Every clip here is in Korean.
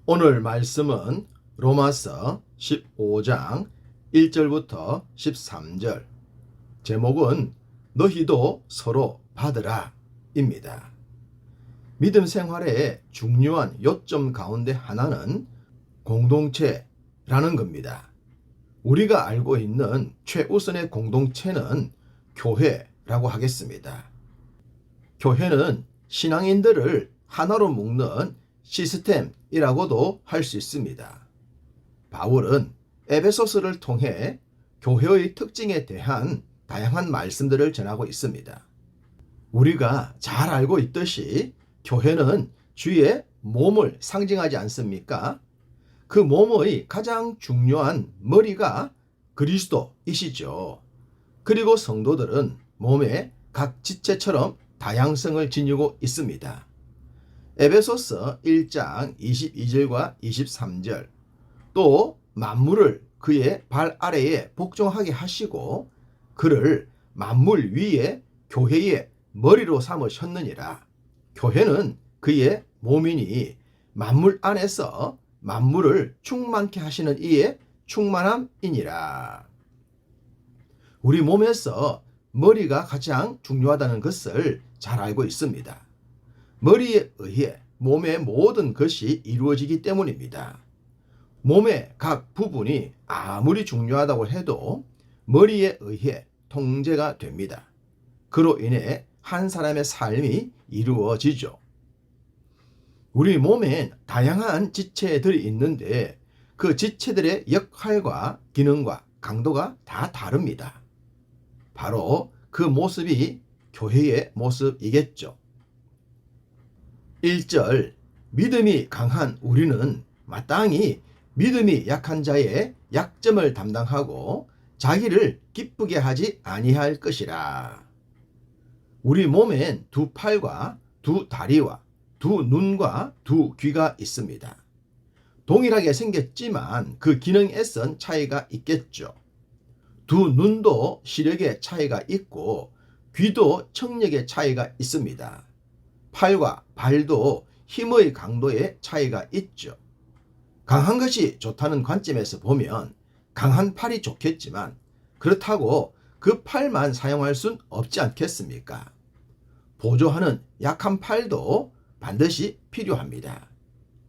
오늘 말씀은 로마서 15장 1절부터 13절, 제목은 너희도 서로 받으라 입니다. 믿음 생활의 중요한 요점 가운데 하나는 공동체라는 겁니다. 우리가 알고 있는 최우선의 공동체는 교회라고 하겠습니다. 교회는 신앙인들을 하나로 묶는 시스템이라고도 할 수 있습니다. 바울은 에베소서를 통해 교회의 특징에 대한 다양한 말씀들을 전하고 있습니다. 우리가 잘 알고 있듯이 교회는 주의 몸을 상징하지 않습니까? 그 몸의 가장 중요한 머리가 그리스도이시죠. 그리고 성도들은 몸의 각 지체처럼 다양성을 지니고 있습니다. 에베소서 1장 22절과 23절, 또 만물을 그의 발 아래에 복종하게 하시고 그를 만물 위에 교회의 머리로 삼으셨느니라. 교회는 그의 몸이니 만물 안에서 만물을 충만케 하시는 이의 충만함이니라. 우리 몸에서 머리가 가장 중요하다는 것을 잘 알고 있습니다. 머리에 의해 몸의 모든 것이 이루어지기 때문입니다. 몸의 각 부분이 아무리 중요하다고 해도 머리에 의해 통제가 됩니다. 그로 인해 한 사람의 삶이 이루어지죠. 우리 몸엔 다양한 지체들이 있는데 그 지체들의 역할과 기능과 강도가 다 다릅니다. 바로 그 모습이 교회의 모습이겠죠. 1절, 믿음이 강한 우리는 마땅히 믿음이 약한 자의 약점을 담당하고 자기를 기쁘게 하지 아니할 것이라. 우리 몸엔 두 팔과 두 다리와 두 눈과 두 귀가 있습니다. 동일하게 생겼지만 그 기능에선 차이가 있겠죠. 두 눈도 시력의 차이가 있고 귀도 청력의 차이가 있습니다. 팔과 발도 힘의 강도의 차이가 있죠. 강한 것이 좋다는 관점에서 보면 강한 팔이 좋겠지만 그렇다고 그 팔만 사용할 순 없지 않겠습니까? 보조하는 약한 팔도 반드시 필요합니다.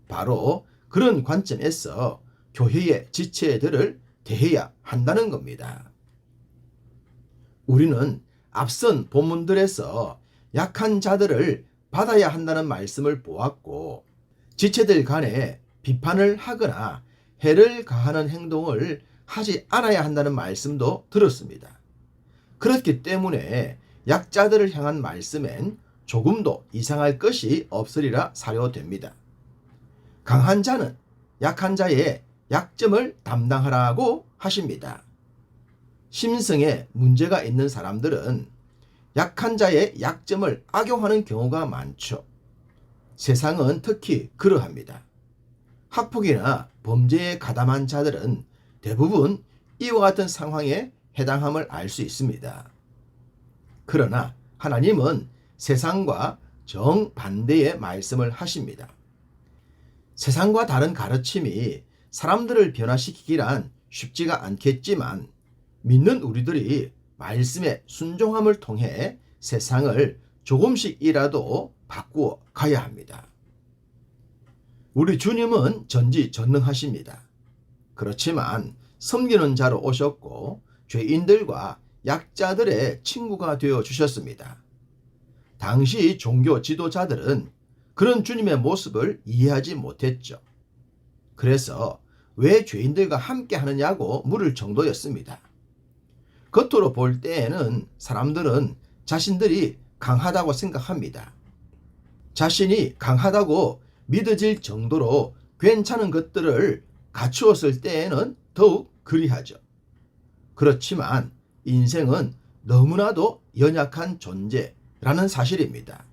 바로 그런 관점에서 교회의 지체들을 대해야 한다는 겁니다. 우리는 앞선 본문들에서 약한 자들을 받아야 한다는 말씀을 보았고 지체들 간에 비판을 하거나 해를 가하는 행동을 하지 않아야 한다는 말씀도 들었습니다. 그렇기 때문에 약자들을 향한 말씀엔 조금도 이상할 것이 없으리라 사료됩니다. 강한 자는 약한 자의 약점을 담당하라고 하십니다. 심성에 문제가 있는 사람들은 약한 자의 약점을 악용하는 경우가 많죠. 세상은 특히 그러합니다. 학폭이나 범죄에 가담한 자들은 대부분 이와 같은 상황에 해당함을 알 수 있습니다. 그러나 하나님은 세상과 정반대의 말씀을 하십니다. 세상과 다른 가르침이 사람들을 변화시키기란 쉽지가 않겠지만 믿는 우리들이 말씀의 순종함을 통해 세상을 조금씩이라도 바꾸어 가야 합니다. 우리 주님은 전지전능하십니다. 그렇지만 섬기는 자로 오셨고 죄인들과 약자들의 친구가 되어 주셨습니다. 당시 종교 지도자들은 그런 주님의 모습을 이해하지 못했죠. 그래서 왜 죄인들과 함께 하느냐고 물을 정도였습니다. 겉으로 볼 때에는 사람들은 자신들이 강하다고 생각합니다. 자신이 강하다고 믿어질 정도로 괜찮은 것들을 갖추었을 때에는 더욱 그리하죠. 그렇지만 인생은 너무나도 연약한 존재라는 사실입니다.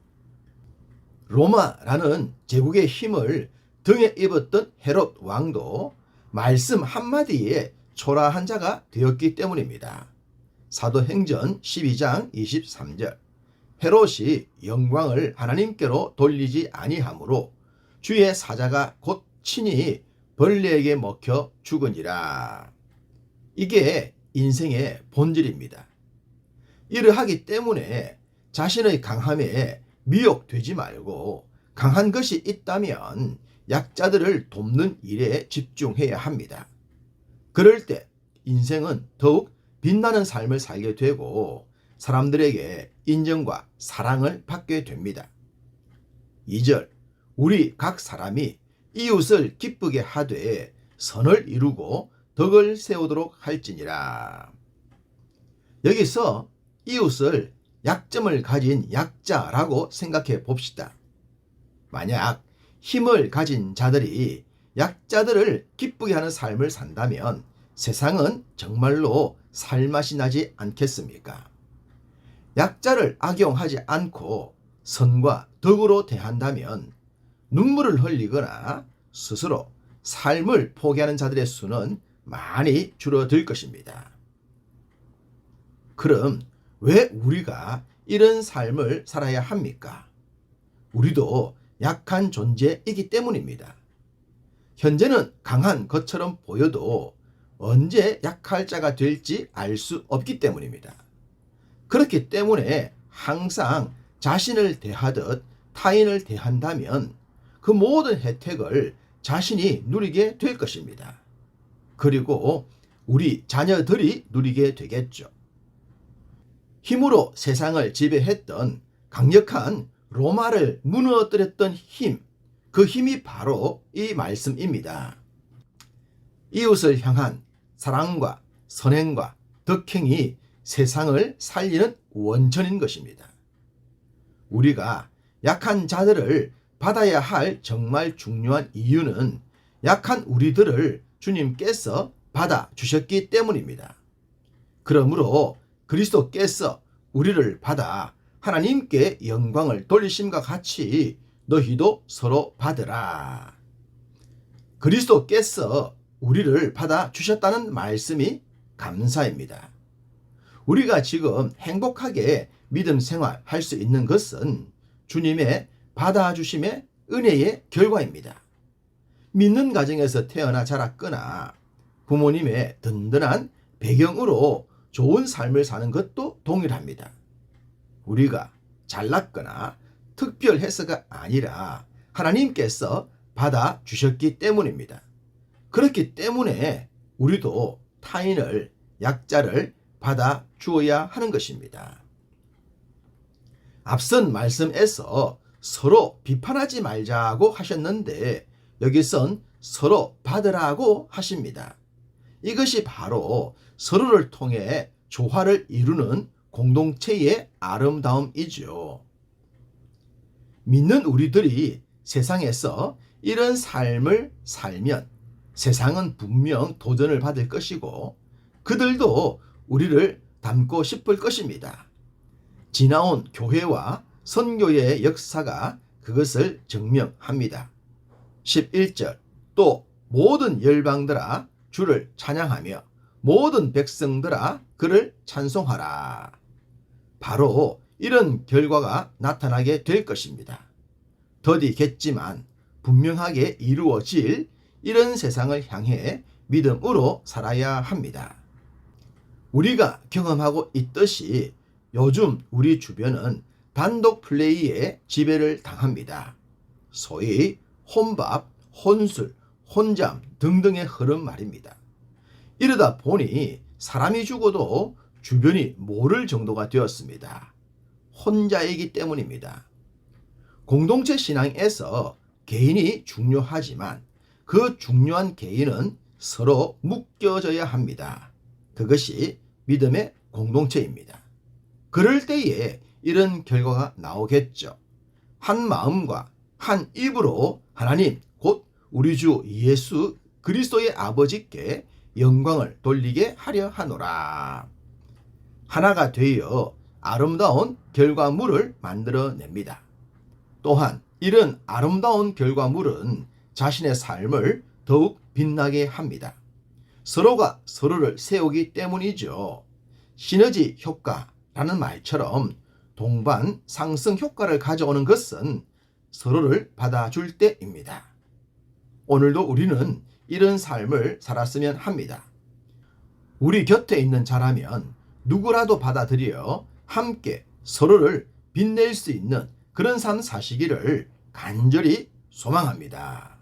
로마라는 제국의 힘을 등에 입었던 헤롯 왕도 말씀 한마디에 초라한 자가 되었기 때문입니다. 사도행전 12장 23절, 헤롯이 영광을 하나님께로 돌리지 아니하므로 주의 사자가 곧 친히 벌레에게 먹혀 죽으니라. 이게 인생의 본질입니다. 이러하기 때문에 자신의 강함에 미혹되지 말고 강한 것이 있다면 약자들을 돕는 일에 집중해야 합니다. 그럴 때 인생은 더욱 빛나는 삶을 살게 되고 사람들에게 인정과 사랑을 받게 됩니다. 2절, 우리 각 사람이 이웃을 기쁘게 하되 선을 이루고 덕을 세우도록 할지니라. 여기서 이웃을 약점을 가진 약자라고 생각해 봅시다. 만약 힘을 가진 자들이 약자들을 기쁘게 하는 삶을 산다면 세상은 정말로 살맛이 나지 않겠습니까? 약자를 악용하지 않고 선과 덕으로 대한다면 눈물을 흘리거나 스스로 삶을 포기하는 자들의 수는 많이 줄어들 것입니다. 그럼 왜 우리가 이런 삶을 살아야 합니까? 우리도 약한 존재이기 때문입니다. 현재는 강한 것처럼 보여도 언제 약할 자가 될지 알 수 없기 때문입니다. 그렇기 때문에 항상 자신을 대하듯 타인을 대한다면 그 모든 혜택을 자신이 누리게 될 것입니다. 그리고 우리 자녀들이 누리게 되겠죠. 힘으로 세상을 지배했던 강력한 로마를 무너뜨렸던 힘, 그 힘이 바로 이 말씀입니다. 이웃을 향한 사랑과 선행과 덕행이 세상을 살리는 원천인 것입니다. 우리가 약한 자들을 받아야 할 정말 중요한 이유는 약한 우리들을 주님께서 받아주셨기 때문입니다. 그러므로 그리스도께서 우리를 받아 하나님께 영광을 돌리심과 같이 너희도 서로 받으라. 그리스도께서 우리를 받아주셨다는 말씀이 감사입니다. 우리가 지금 행복하게 믿음 생활할 수 있는 것은 주님의 받아주심의 은혜의 결과입니다. 믿는 가정에서 태어나 자랐거나 부모님의 든든한 배경으로 좋은 삶을 사는 것도 동일합니다. 우리가 잘났거나 특별해서가 아니라 하나님께서 받아주셨기 때문입니다. 그렇기 때문에 우리도 타인을, 약자를 받아주어야 하는 것입니다. 앞선 말씀에서 서로 비판하지 말자고 하셨는데 여기선 서로 받으라고 하십니다. 이것이 바로 서로를 통해 조화를 이루는 공동체의 아름다움이죠. 믿는 우리들이 세상에서 이런 삶을 살면 세상은 분명 도전을 받을 것이고 그들도 우리를 닮고 싶을 것입니다. 지나온 교회와 선교의 역사가 그것을 증명합니다. 11절, 또 모든 열방들아 주를 찬양하며 모든 백성들아 그를 찬송하라. 바로 이런 결과가 나타나게 될 것입니다. 더디겠지만 분명하게 이루어질 이런 세상을 향해 믿음으로 살아야 합니다. 우리가 경험하고 있듯이 요즘 우리 주변은 단독 플레이에 지배를 당합니다. 소위 혼밥, 혼술, 혼잠 등등의 흐름 말입니다. 이러다 보니 사람이 죽어도 주변이 모를 정도가 되었습니다. 혼자이기 때문입니다. 공동체 신앙에서 개인이 중요하지만 그 중요한 개인은 서로 묶여져야 합니다. 그것이 믿음의 공동체입니다. 그럴 때에 이런 결과가 나오겠죠. 한 마음과 한 입으로 하나님 곧 우리 주 예수 그리스도의 아버지께 영광을 돌리게 하려 하노라. 하나가 되어 아름다운 결과물을 만들어냅니다. 또한 이런 아름다운 결과물은 자신의 삶을 더욱 빛나게 합니다. 서로가 서로를 세우기 때문이죠. 시너지 효과라는 말처럼 동반 상승 효과를 가져오는 것은 서로를 받아줄 때입니다. 오늘도 우리는 이런 삶을 살았으면 합니다. 우리 곁에 있는 자라면 누구라도 받아들여 함께 서로를 빛낼 수 있는 그런 삶 사시기를 간절히 소망합니다.